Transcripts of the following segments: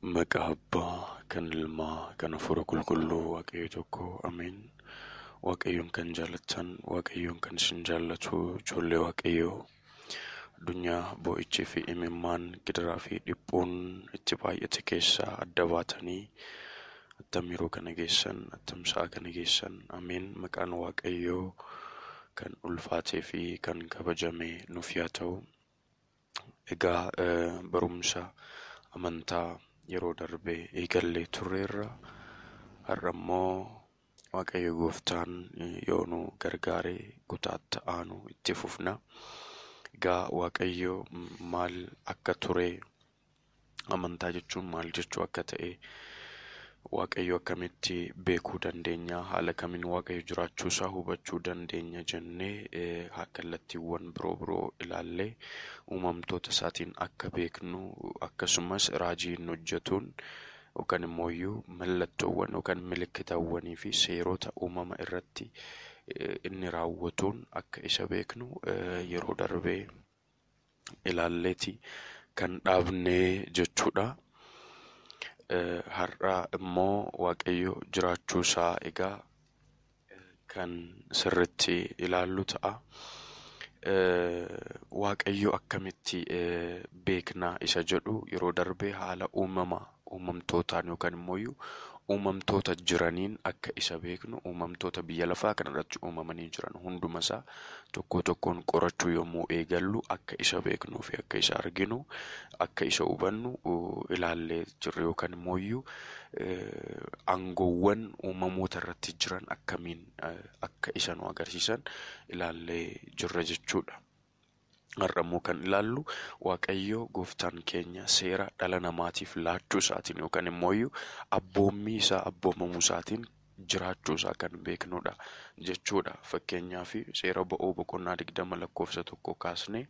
Maqaa Abbaa, kan Ilmaa, kan Hafuura Qulqulluu, Waaqayyo tokko, Ameen. Waaqayyoon kan jaallattan, Waaqayyoon kan isin jaallatu, ijoollee Waaqayyoo. Addunyaa boo'ichii fi imimmaan gidiraa fi dhiphuun itti baay'ate keessaa adda baatanii attam yeroo kana geessan, attam sa'a kana geessan. Ameen. Maqaan Waaqayyoo kan ulfaatee fi kan kabajame nuuf yaa ta'u. Egaa barumsa amantaa yeroo darbee eegallee turreerra. Har'a immoo Waaqayyo Gooftaan yoo nu gargaaree kutaatti aanu itti fufna. Egaa Waaqayyo maal akka ture, amantaa jechuun maal jechuu akka ta'e, Waaqayyo akkamitti beekuu dandeenya, haala kamiin Waaqayyo jiraachuu isaa hubachuu dandeenya jennee kallattiiwwan biroo ilaallee uumamtoota isaatiin akka beeknu, akkasumas raajiin hojjetuun yookaan immoo mallattoowwan yookaan milikkitaawwanii fi seerota uumama irratti inni raawwatuun akka isa beeknu yeroo darbee ilaalleeti kan dhaabnee jechuudha. Har'a immoo Waaqayyo jiraachuu isaa egaa kan sirriitti ilaallu ta'a. Waaqayyo akkamitti beeknaa isa jedhu yeroo darbee haala uumamtootaan yookaan immoo uumamtoota jiraniin akka isa beeknu, uumamtoota biyya lafaa kanarratti uumamanii jiran hundumasaa tokko tokkoon qorachuu yommuu eegallu akka isa beeknuu fi akka isa arginu, akka isa hubannu ilaallee jirre yookaan immoo aangoowwan uumamoota irratti jiran akkamiin akka isa nu agarsiisan ilaallee jirra jechuudha. Har'a immoo kan ilaallu Waaqayyo Gooftaan keenya seera dhala namaatiif laachuu isaatiin yookaan immoo abboommii isaa abboomamuu isaatiin jiraachuu isaa kan beeknudha jechuudha. Fakkeenyaaf seera ba'uu boqonnaa 20:1 kaasnee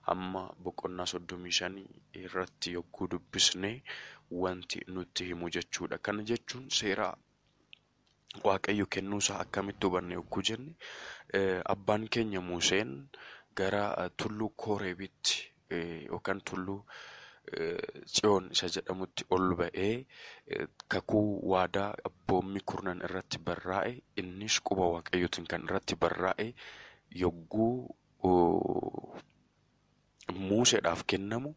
hamma boqonnaa 35 irratti yogguu dubbisnee wanti nutti himu jechuudha. Kana jechuun seera Waaqayyo kennuu isaa akkamitti hubanne yogguu jenne, abbaan keenya Museen gara tulluu Kooreebitti yookaan tulluu Tsiyoon isa jedhamutti ol ba'ee kakuu waadaa abboommii kurnan irratti barraa'e, innis quba Waaqayyootiin kan irratti barraa'e yogguu Museedhaaf kennamu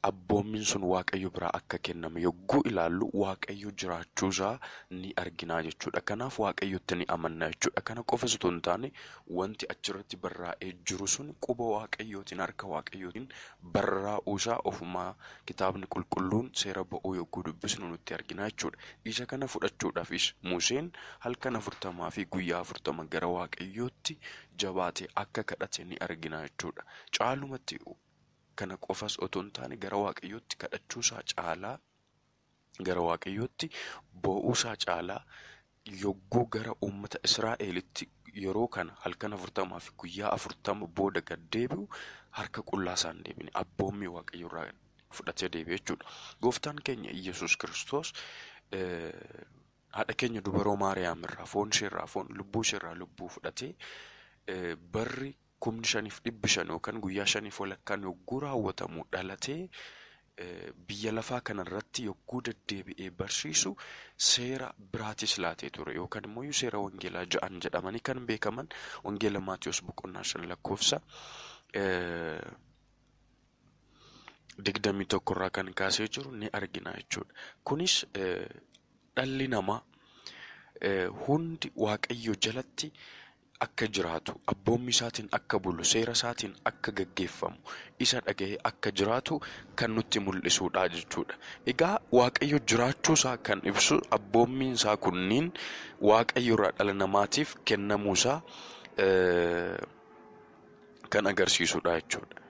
abboommiin sun Waaqayyo biraa akka kennamu yogguu ilaallu Waaqayyo jiraachuusaa ni arginaa jechuudha. Kanaaf Waaqayyotti ni amanna jechuudha. Kana qofa osoo hin taane wanti achirratti barraa'ee jiru sun quba Waaqayyootiin, harka Waaqayyootiin barraa'uusaa ofumaa kitaabni qulqulluun seera ba'uu yogguu dubbisnu nutti arginaa jechuudha. Isa kana fudhachuudhaafis Museen halkan 40 fi guyyaa 40 gara Waaqayyootti jabaatee akka kadhate ni arginaa jechuudha. Caalumatti kana qofas otoo hin taane gara Waaqayyootti kadhachuusaa caalaa, gara Waaqayyootti boo'uusaa caalaa yogguu gara uummata Israa'elitti yeroo kana halkan 40 fi guyyaa 40 booda gad deebi'u harka qullaa isaan deebine abboommii Waaqayyo irraa fudhatee deebi'e jechuudha. Gooftaan keenya Iyyasuus Kiristoos haadha keenya dubaroo Maariyaam irraa foon ishee irraa foon, lubbuu ishee irraa lubbuu fudhatee barri 5,500 yookaan guyyaa 5 walakkaan yogguu raawwatamu dhalatee biyya lafaa kanarratti yogguu deddeebi'ee barsiisu seera biraatis laatee ture yookaan immoo seera wangeelaa 6 jedhamanii kan beekaman wangeela Maatiyos boqonnaa 5 lakkoofsa 21 irraa kan kaasee jiru ni argina jechuudha. Kunis dhalli namaa hundi Waaqayyo jalatti akka jiraatu, abboommii isaatiin akka bulu, seera isaatiin akka gaggeeffamu, isa dhaga'ee akka jiraatu kan nutti mul'isuudha jechuudha. Egaa Waaqayyo jiraachuu isaa kan ibsu abboommiin isaa kunniin Waaqayyo irraa dhala namaatiif kennamuu isaa kan agarsiisuudha jechuudha.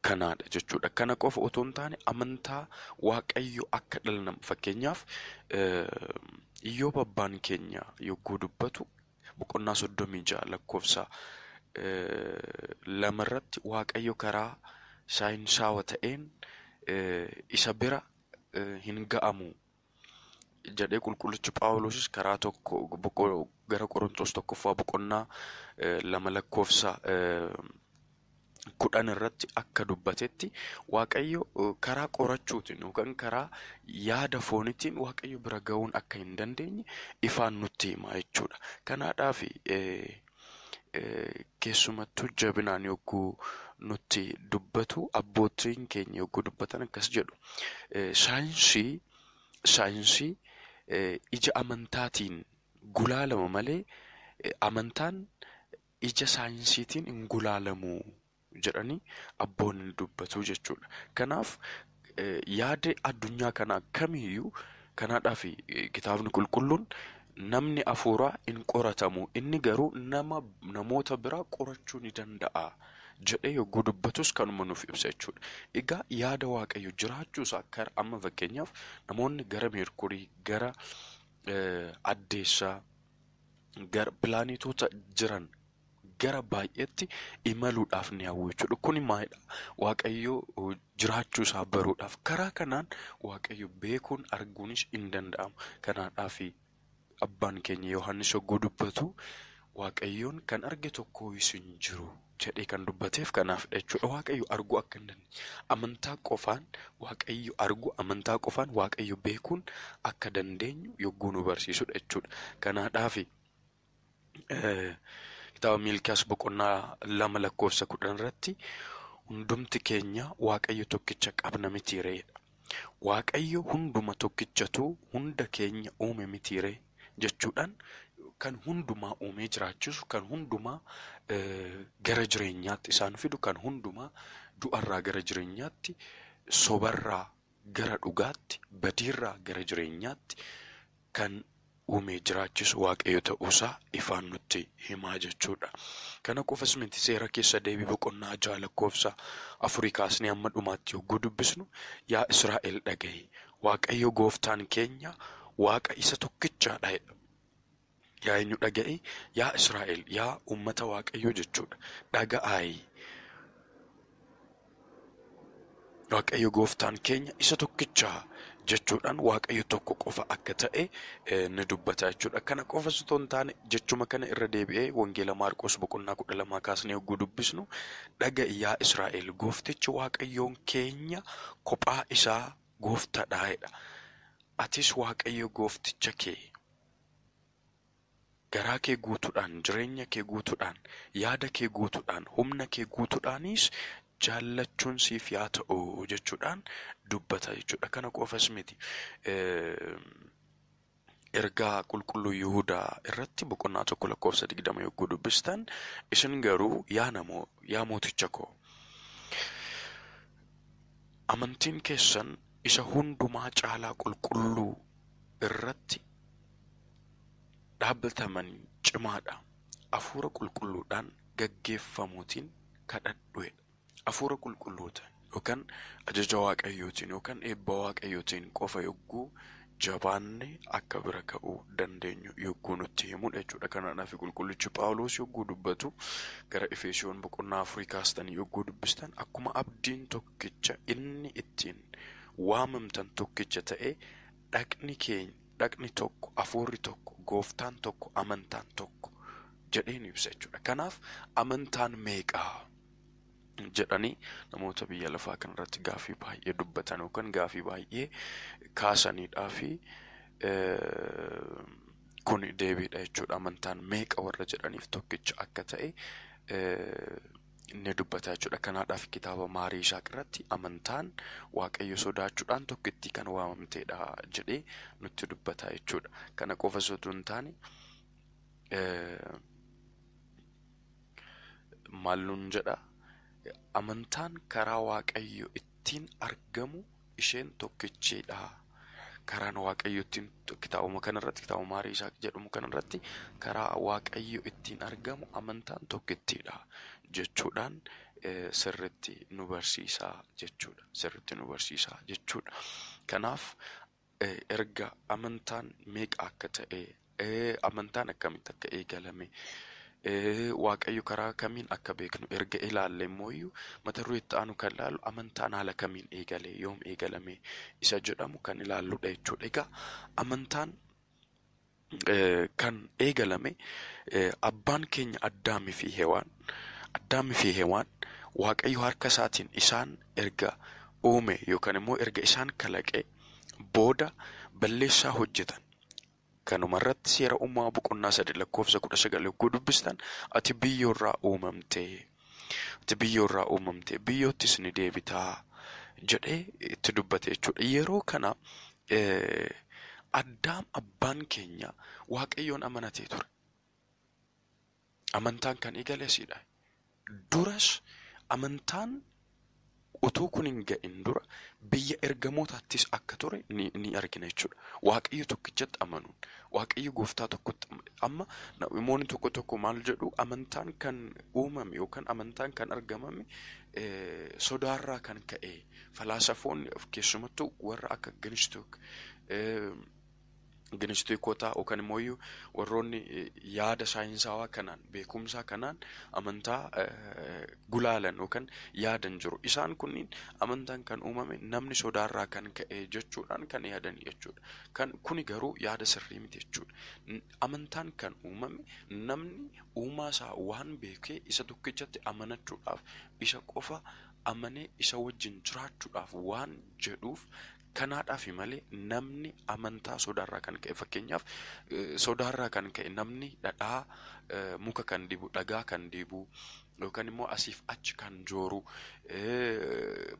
Kanaadha jechuudha. Kana qofa otoo hin taane amantaa Waaqayyo akka dhala namaa, fakkeenyaaf Iyyoob abbaan keenya yogguu dubbatu boqonnaa 36 lakkoofsa 2 irratti Waaqayyo karaa saayinsaawaa ta'een isa bira hin ga'amu jedhee qulqullichi Phaawulosis karaa tokko gara Qorontos 1 boqonnaa 2 lakkoofsa kudhan irratti akka dubbatetti Waaqayyo karaa qorachuutiin yookaan karaa yaada foonitiin Waaqayyo bira ga'uun akka hin dandeenye ifaan nutti hima jechuudha. Kanaadhaaf keessumattuu jabinaan yogguu nutti dubbatu abbootiin keenya yogguu dubbatan akkas jedhu. Saayinsii ija amantaatiin gulaalama malee amantaan ija saayinsiitiin hin gulaalamu jedhanii abboonni dubbatu jechuudha. Kanaaf yaada addunyaa kanaa kamiyyuu kanaadhaaf kitaabni qulqulluun namni hafuuraa hin qoratamu inni garuu namoota biraa qorachuu ni danda'a jedhee yogguu dubbatus kanuma nuuf ibsa jechuudha. Egaa yaada Waaqayyo jiraachuusaa akka amma fakkeenyaaf namoonni gara Meerkurii, gara addeessaa, gara pilaanetoota jiran gara baay'eetti imaluudhaaf ni hawwu jechuudha. Kuni maalidha? Waaqayyo jiraachuusaa baruudhaaf karaa kanaan Waaqayyo beekuun arguunis hin danda'amu. Kanaadhaaf abbaan keenya Yohaannis yogguu dubbatu Waaqayyoon kan arge tokko hin jiru jedhee kan dubbateef kanaaf jechuudha. Waaqayyo arguu akka hin dandeenye amantaa qofaan Waaqayyo arguu, amantaa qofaan Waaqayyo beekuun akka dandeenyu yogguu nu barsiisudha jechuudha. Kanaadhaaf kitaaba Miilkiyaas boqonnaa 2:10 irratti hundumti keenya Waaqayyo tokkicha qabna mitiireedha. Waaqayyo hunduma tokkichatu hunda keenya uume mitiiree jechuudhaan kan hundumaa uumee jiraachisu, kan hundumaa gara jireenyaatti isaan fidu, kan hundumaa du'arraa gara jireenyaatti, sobarraa gara dhugaatti, badiirraa gara jireenyaatti kan uumee jiraachisu Waaqayyo ta'uusaa ifaan nutti himaa jechuudha. Kana qofas miti seera keessa deebii boqonnaa 6:4 kaasnee hamma dhumaatti yogguu dubbisnu yaa Israa'el dhaga'i Waaqayyo gooftaan keenya Waaqa isa tokkichaadha jedha. Yaa eenyu dhaga'i? Yaa Israa'el, yaa uummata Waaqayyo jechuudha. Dhaga'aayi. Waaqayyo gooftaan keenya isa tokkichaa jechuudhaan Waaqayyo tokko qofa akka ta'e ni dubbata jechuudha. Kana qofa osoo hin taane jechuma kana irra deebi'ee wangeela Maarqos boqonnaa 12 kaasnee yogguu dubbisnu dhaga'i yaa Israa'el gooftichi Waaqayyoon keenya kophaa isaa gooftaadha jedha. Atis Waaqayyo goofticha kee garaa kee guutuudhaan, jireenya kee guutuudhaan, yaada kee guutuudhaan, humna kee guutuudhaanis jaallachuun siif yaa ta'u jechuudhaan dubbata jechuudha. Kana qofas miti ergaa qulqulluu Yihuudaa irratti boqonnaa 1:20 yogguu dubbistan isin garuu yaa mooticha koo amantiin keessan isa hundumaa caalaa qulqulluu irratti dhaabbatamanii cimaadha. Hafuura qulqulluudhaan gaggeeffamuutiin kadhadhuedha. Hafuura qulqulluutiin yookaan ajaja Waaqayyootiin yookaan eebba Waaqayyootiin qofa yogguu jabaanne akka bira ga'uu dandeenyu yogguu nutti himudha jechuudha. Kanaaf qulqullichi Phaawulos yogguu dubbatu gara Efesoon boqonnaa 4 kaastanii yogguu dubbistan akkuma abdiin tokkicha inni ittiin waamamtan tokkicha ta'e dhaqni tokko, hafuurri tokko, gooftaan tokko, amantaan tokko jedheen ibsa jechuudha. Kanaaf amantaan meeqaa jedhanii namoota biyya lafaa kanarratti gaafii baay'ee dubbatan yookaan gaafii baay'ee kaasaniidhaa fi kun deebiidha jechuudha. Amantaan meeqa warra jedhaniif tokkicha akka ta'e inni dubbata jechuudha. Kanaadhaaf kitaaba Maarii Isaaq irratti amantaan Waaqayyo sodaachuudhaan tokkitti kan waamamteedha jedhee nutti dubbata jechuudha. Kana qofa osoo hin taane maal nuun jedha? Amantaan karaa Waaqayyo ittiin argamu isheen tokkicheedha. Karaan Waaqayyo ittiin kitaabuma kanarratti kitaaba Maarii Isaaq jedhamu kanarratti karaa Waaqayyo ittiin argamu amantaan tokkittiidha jechuudhaan sirriitti nu barsiisaa jechuudha. Sirriitti nu barsiisaa jechuudha. Kanaaf erga amantaan meeqa akka ta'e, amantaan akkamitti akka eegalame, Waaqayyo karaa kamiin akka beeknu erga ilaalle immoo mata duree itti aanu kan ilaallu amantaan haala kamiin eegale, yoom eegalame isa jedhamu kan ilaalludha jechuudha. Egaa amantaan kan eegalame abbaan keenya Addaamii fi Hewaan Waaqayyo harka isaatiin isaan erga uume yookaan immoo erga isaan kalaqee booda balleessaa hojjetan. Kanumarratti seera uumamaa boqonnaa 3 lakkoofsa 19 yogguu dubbistan ati biyyoorraa uumamte biyyoottis ni deebitaa jedhee itti dubbate jechuudha. Yeroo kana Addaam abbaan keenya Waaqayyoon amanatee ture. Amantaan kan eegalesidha. Duras amantaan utuu kun hin ga'in dura biyya ergamootaattis akka ture ni argina jechuudha. Waaqayyo tokkichatti amanuun, Waaqayyo gooftaa tokkotti amma namoonni tokko maal jedhu amantaan kan uumame yookaan amantaan kan argamame sodaarraa kan ka'e. Falaasafoonni keessumattuu warra akka Ginistoikotaa yookaan immoo warroonni yaada saayinsawaa kanaan beekumsaa kanaan amantaa gulaalan yookaan yaadan jiru. Isaan kunniin amantaan kan uumame namni sodaarraa kan ka'e jechuudhaan kan yaadan jechuudha. Kuni garuu yaada sirrii miti jechuudha. Amantaan kan uumame namni uumaasaa waan beekee isa tokkichatti amanachuudhaaf isa qofa amanee isa wajjin jiraachuudhaaf waan jedhuuf. Kanaadhaaf malee namni amantaa sodaarraa kan ka'e fakkeenyaaf sodaarraa kan ka'e namni dhadhaa muka kan dibu dhagaa kan dibu yookaan immoo asiif achi kan jooru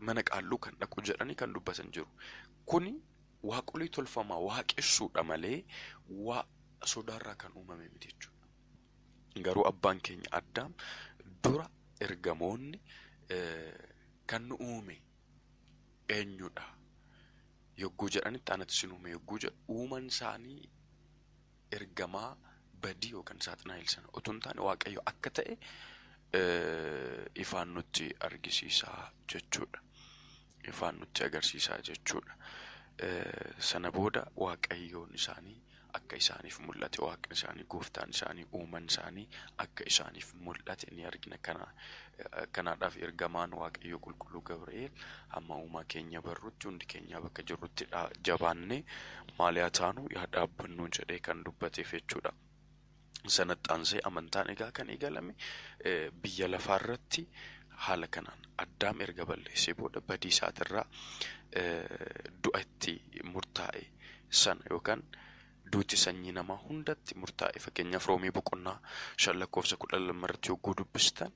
mana qaalluu kan dhaqu jedhanii kan dubbatan jiru. Kuni waaqolii tolfamaa waaqessuudha malee waa sodaarraa kan uumame miti jechuudha. Garuu abbaan keenya Addaam dura ergamoonni kan nu uume eenyudha? Yogguu jedhanitti anatti sin uume yogguu jedhu uuman isaanii ergamaa badii yookaan saaxinaa sana otoo hin taane Waaqayyo akka ta'e ifaan nutti argisiisaa jechuudha. Ifaan nutti agarsiisaa jechuudha. Sana booda Waaqayyoon isaanii akka isaaniif mul'ate, Waaqni isaanii, gooftaan isaanii, uuman isaanii akka isaaniif mul'ate ni argina. Kanaadhaaf ergamaan Waaqayyo qulqulluu Gabri'eel hamma uumaa keenya barruutti hundi keenya bakka jirrutti jabaannee maaliyaa taanu yaa dhaabbannu jedhee kan dubbateef jechuudha. Sanatti aansee amantaan egaa kan eegalame biyya lafaarratti haala kanaan Addaam erga balleessee booda badii isaatirraa du'a itti murtaa'e sana yookaan duuti sanyii namaa hundatti murtaa'e. Fakkeenyaaf Roomii boqonnaa 5 lakkoofsa 12 irratti yogguu dubbistan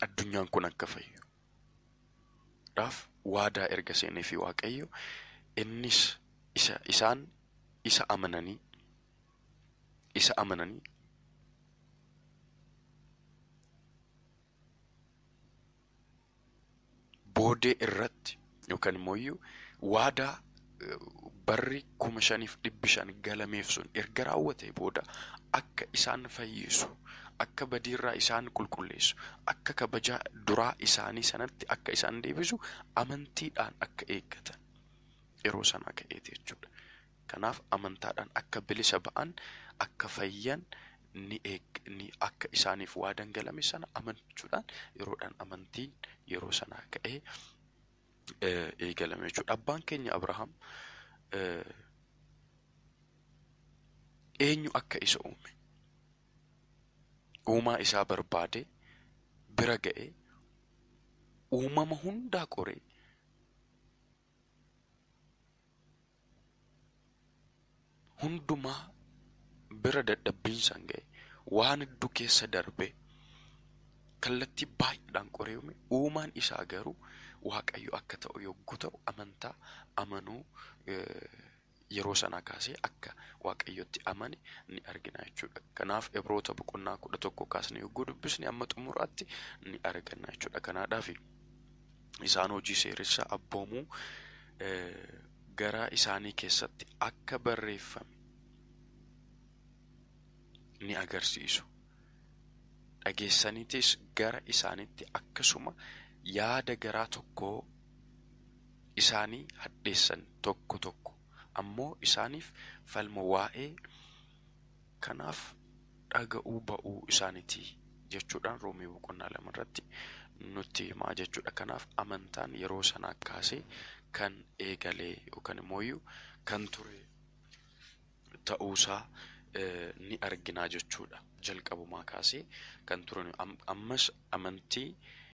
addunyaan kun akka fayyuudhaaf waadaa erga seenee fi Waaqayyo innis isaan isa amananii boodee irratti yookaan immoo waadaa barri 5,500 galameef sun erga raawwatee booda akka isaan fayyisu, akka badiirraa isaan qulqulleessu, akka kabajaa duraa isaanii sanatti akka isaan deebisu amantiidhaan akka eeggatan yeroo sanaa ka'eeti jechuudha. Kanaaf amantaadhaan akka bilisa ba'an, akka fayyan ni akka isaaniif waadan galame sana amanchuudhaan yeroodhaan amantiin yeroo sanaa ka'ee eegalame jechuudha. Abbaan keenya Abrahaam eenyu akka isa uume uumaa isaa barbaade bira ga'ee uumama hundaa qoree hundumaa bira dadhabbiinsaan ga'e waan hedduu keessa darbe kallattii baay'eedhaan qoree uume. Uumaan isaa garuu Waaqayyo akka ta'u yogguu ta'u amantaa amanuu yeroo sanaa kaasee akka Waaqayyotti amane ni argina jechuudha. Kanaaf Ibroota boqonnaa 11 kaasnee yogguu dubbisne amma xumuraatti ni argina jechuudha. Kanaadhaaf isaan hojii seeressaa abboomuu garaa isaanii keessatti akka barreeffame ni agarsiisu. Dhageessaniitis gara isaanitti akkasuma yaada garaa tokko isaanii hadheessan tokko ammoo isaaniif falma waa'ee kanaaf dhaga'uu ba'uu isaaniiti jechuudhaan Roomii boqonnaa 2 irratti nutti himaa jechuudha. Kanaaf amantaan yeroo sanaa kaasee kan eegalee yookaan immoo kan ture ta'uusaa ni arginaa jechuudha. Jalqabumaa kaasee kan turan ammas amantii